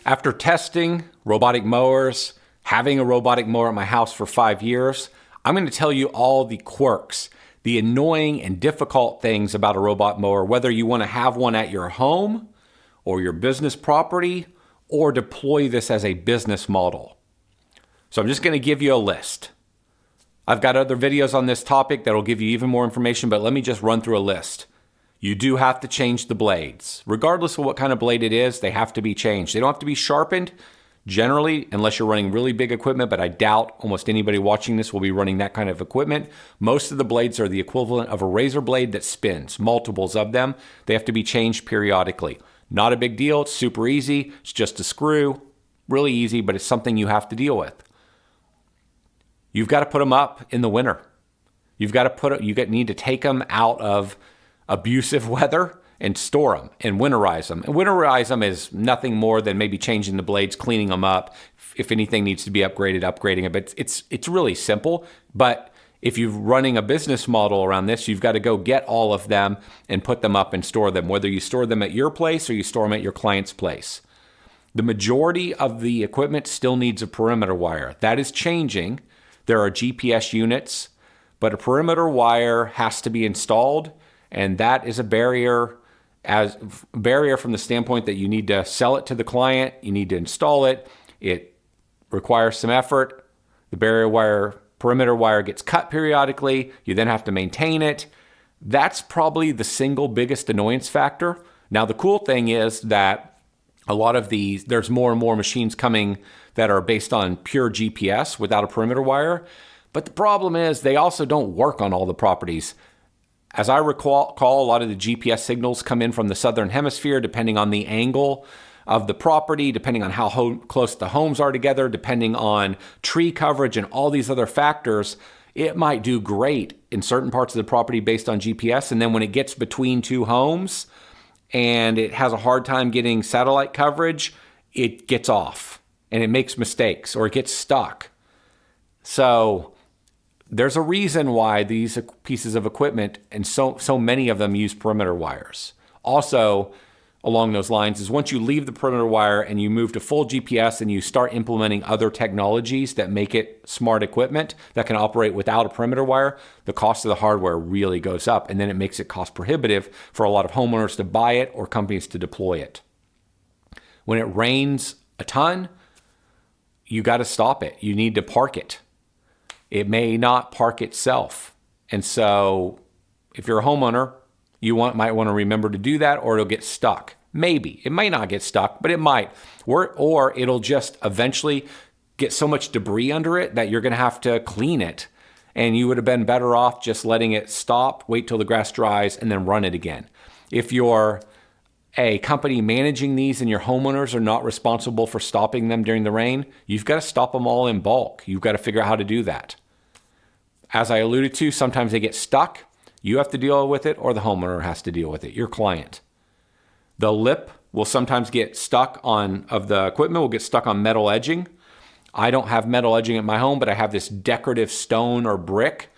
After testing robotic mowers, having a robotic mower at my house for 5 years, I'm going to tell you all the quirks, the annoying and difficult things about a robot mower, whether you want to have one at your home or your business property or deploy this as a business model. So I'm just going to give you a list. I've got other videos on this topic that will give you even more information, but let me just run through a list. You do have to change the blades. Regardless of what kind of blade it is, they have to be changed. They don't have to be sharpened, generally, unless you're running really big equipment, but I doubt almost anybody watching this will be running that kind of equipment. Most of the blades are the equivalent of a razor blade that spins, multiples of them. They have to be changed periodically. Not a big deal. It's super easy. It's just a screw. Really easy, but it's something you have to deal with. You've got to put them up in the winter. You need to take them out of abusive weather and store them and winterize them. And winterize them is nothing more than maybe changing the blades, cleaning them up. If anything needs to be upgraded, upgrading it. But it's really simple. But if you're running a business model around this, you've got to go get all of them and put them up and store them, whether you store them at your place or you store them at your client's place. The majority of the equipment still needs a perimeter wire. That is changing. There are GPS units, but a perimeter wire has to be installed. And that is a barrier from the standpoint that you need to sell it to the client, you need to install it. It requires some effort. The perimeter wire gets cut periodically. You then have to maintain it. That's probably the single biggest annoyance factor. Now, the cool thing is that a lot of there's more and more machines coming that are based on pure GPS without a perimeter wire. But the problem is they also don't work on all the properties. As I recall, a lot of the GPS signals come in from the southern hemisphere, depending on the angle of the property, depending on how close the homes are together, depending on tree coverage and all these other factors. It might do great in certain parts of the property based on GPS. And then when it gets between two homes and it has a hard time getting satellite coverage, it gets off and it makes mistakes or it gets stuck. So there's a reason why these pieces of equipment, and so many of them, use perimeter wires. Also, along those lines, is once you leave the perimeter wire and you move to full GPS and you start implementing other technologies that make it smart equipment that can operate without a perimeter wire, the cost of the hardware really goes up, and then it makes it cost prohibitive for a lot of homeowners to buy it or companies to deploy it. When it rains a ton, you got to stop it. You need to park it. It may not park itself. And so if you're a homeowner, you might want to remember to do that, or it'll get stuck. Maybe. It might not get stuck, but it might. Or it'll just eventually get so much debris under it that you're going to have to clean it. And you would have been better off just letting it stop, wait till the grass dries, and then run it again. If you're a company managing these and your homeowners are not responsible for stopping them during the rain, you've got to stop them all in bulk. You've got to figure out how to do that. As I alluded to, sometimes they get stuck. You have to deal with it, or the homeowner has to deal with it, your client. The lip will sometimes get stuck of the equipment will get stuck on metal edging. I don't have metal edging at my home, but I have this decorative stone or brick,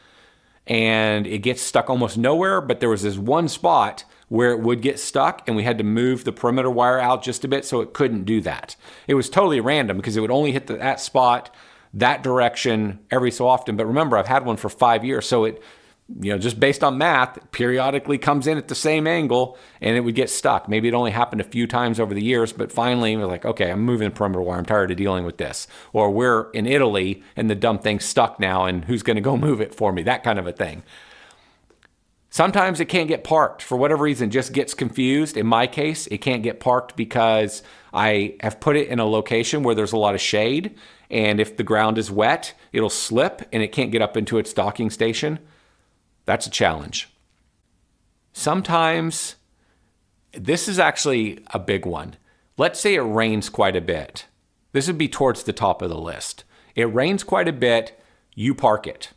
and it gets stuck almost nowhere, but there was this one spot where it would get stuck, and we had to move the perimeter wire out just a bit so it couldn't do that. It was totally random because it would only hit that spot, that direction every so often. But remember, I've had one for 5 years, so it, just based on math, periodically comes in at the same angle, and it would get stuck. Maybe it only happened a few times over the years, but finally we're like, okay, I'm moving the perimeter wire. I'm tired of dealing with this. Or we're in Italy, and the dumb thing's stuck now, and who's going to go move it for me? That kind of a thing. Sometimes it can't get parked for whatever reason, just gets confused. In my case, it can't get parked because I have put it in a location where there's a lot of shade, and if the ground is wet, it'll slip and it can't get up into its docking station. That's a challenge. Sometimes, this is actually a big one. Let's say it rains quite a bit. This would be towards the top of the list. It rains quite a bit, you park it.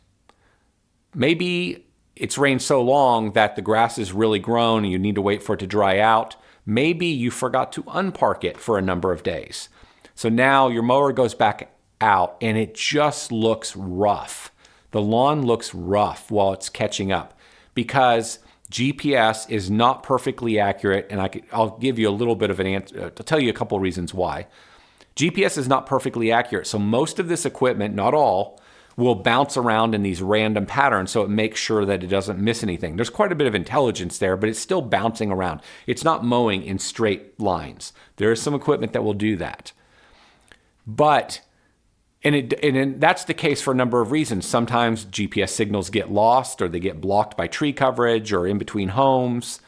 Maybe it's rained so long that the grass is really grown and you need to wait for it to dry out. Maybe you forgot to unpark it for a number of days. So now your mower goes back out and it just looks rough. The lawn looks rough while it's catching up because GPS is not perfectly accurate, and I'll give you a little bit of an answer. I'll tell you a couple of reasons why. GPS is not perfectly accurate, so most of this equipment, not all, will bounce around in these random patterns so it makes sure that it doesn't miss anything. There's quite a bit of intelligence there, but it's still bouncing around. It's not mowing in straight lines. There is some equipment that will do that. But, and that's the case for a number of reasons. Sometimes GPS signals get lost or they get blocked by tree coverage or in between homes.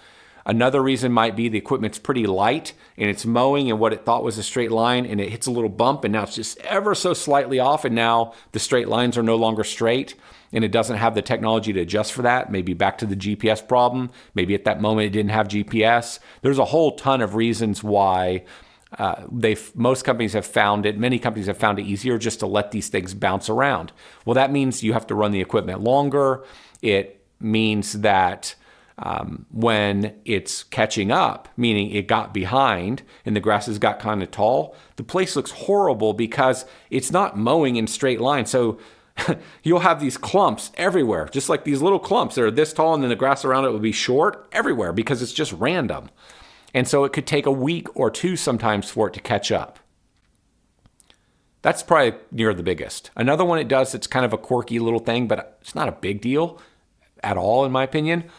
Another reason might be the equipment's pretty light and it's mowing in what it thought was a straight line and it hits a little bump and now it's just ever so slightly off and now the straight lines are no longer straight and it doesn't have the technology to adjust for that. Maybe back to the GPS problem. Maybe at that moment it didn't have GPS. There's a whole ton of reasons why most companies have found it, many companies have found it easier just to let these things bounce around. Well, that means you have to run the equipment longer. It means that when it's catching up, meaning it got behind and the grasses got kind of tall, the place looks horrible because it's not mowing in straight lines. So you'll have these clumps everywhere, just like these little clumps that are this tall and then the grass around it will be short everywhere because it's just random. And so it could take a week or two sometimes for it to catch up. That's probably near the biggest. Another one it does, it's kind of a quirky little thing, but it's not a big deal at all in my opinion.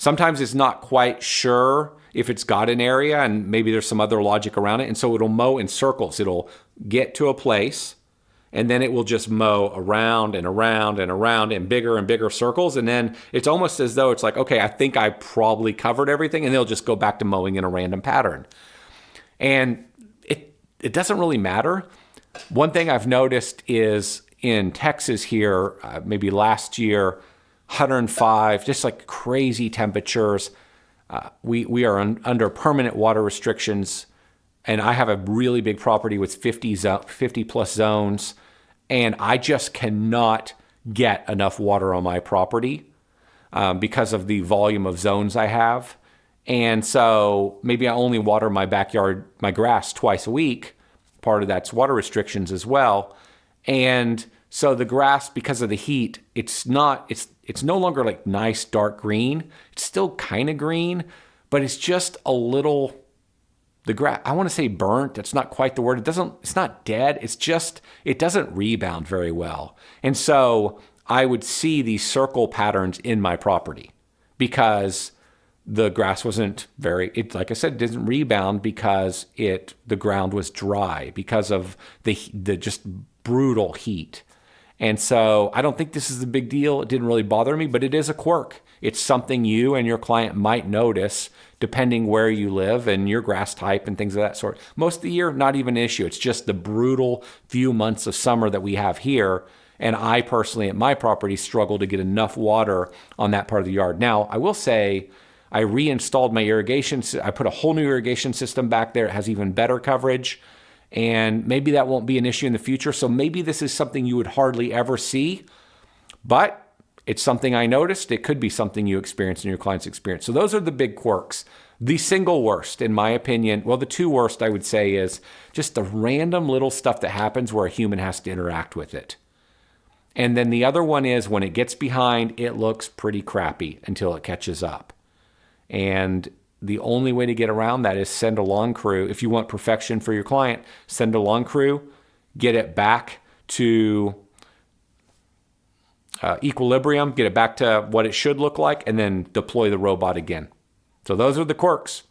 Sometimes it's not quite sure if it's got an area and maybe there's some other logic around it. And so it'll mow in circles. It'll get to a place and then it will just mow around and around and around in bigger and bigger circles. And then it's almost as though it's like, okay, I think I probably covered everything. And they'll just go back to mowing in a random pattern. And it doesn't really matter. One thing I've noticed is in Texas here, maybe last year, 105, just like crazy temperatures. We are under permanent water restrictions, and I have a really big property with 50 plus zones, and I just cannot get enough water on my property because of the volume of zones I have. And so maybe I only water my backyard, my grass twice a week. Part of that's water restrictions as well. And so the grass, because of the heat, it's no longer like nice dark green. It's still kind of green, but it's just a little, the grass, I want to say burnt. That's not quite the word. It's not dead. It's just, it doesn't rebound very well. And so I would see these circle patterns in my property because the grass wasn't like I said, it didn't rebound because the ground was dry because of the just brutal heat. And so I don't think this is a big deal. It didn't really bother me, but it is a quirk. It's something you and your client might notice depending where you live and your grass type and things of that sort. Most of the year, not even an issue. It's just the brutal few months of summer that we have here. And I personally, at my property, struggle to get enough water on that part of the yard. Now, I will say I reinstalled my irrigation. I put a whole new irrigation system back there. It has even better coverage. And maybe that won't be an issue in the future. So maybe this is something you would hardly ever see, but it's something I noticed. It could be something you experience and your clients experience. So those are the big quirks. The single worst, in my opinion, well, the two worst I would say is just the random little stuff that happens where a human has to interact with it. And then the other one is when it gets behind, it looks pretty crappy until it catches up. And the only way to get around that is send a lawn crew. If you want perfection for your client, send a lawn crew, get it back to equilibrium, get it back to what it should look like, and then deploy the robot again. So those are the quirks.